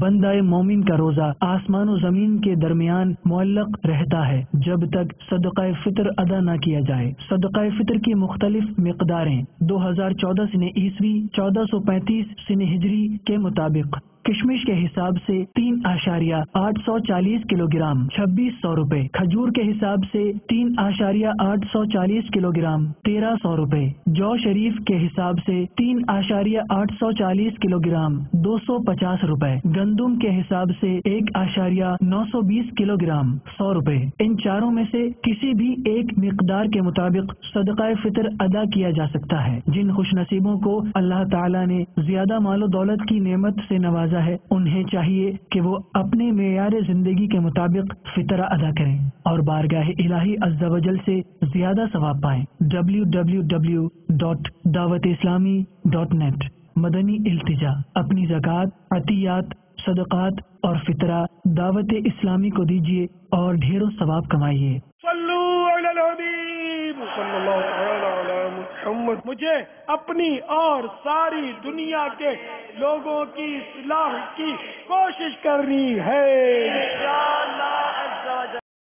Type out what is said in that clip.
بندہ مومن کا روزہ آسمان و زمین کے درمیان معلق رہتا ہے جب تک صدقہ فطر ادا نہ کیا جائے۔ صدقہ فطر کی مختلف مقداریں 2014 سنہ عیسوی 1435 سنہ ہجری کے مطابق کشمش کے حساب سے 3.840 کلو گرام 2600 روپے، کھجور کے حساب سے 3.840 کلو گرام 1300 روپے، جو شریف کے حساب سے 3.840 کلو گرام 250 روپے، گندم کے حساب سے 1.920 کلو گرام 100 روپے۔ ان چاروں میں سے کسی بھی ایک مقدار کے مطابق صدقہ فطر ادا کیا جا سکتا ہے۔ جن خوش نصیبوں کو اللہ تعالیٰ نے زیادہ مال و دولت کی نعمت سے نوازا ہے، انہیں چاہیے کہ وہ اپنے معیار زندگی کے مطابق فطرہ ادا کریں اور بارگاہ الہی عز و جل سے زیادہ ثواب پائیں۔ www.dawatesslami.net مدنی التجا، اپنی زکوٰۃ، عطیات، صدقات اور فطرہ دعوت اسلامی کو دیجیے اور ڈھیروں ثواب کمائیے۔ صلو علی الحبیب صلی اللہ تعالی علی محمد۔ مجھے اپنی اور ساری دنیا کے لوگوں کی اصلاح کی کوشش کرنی ہے۔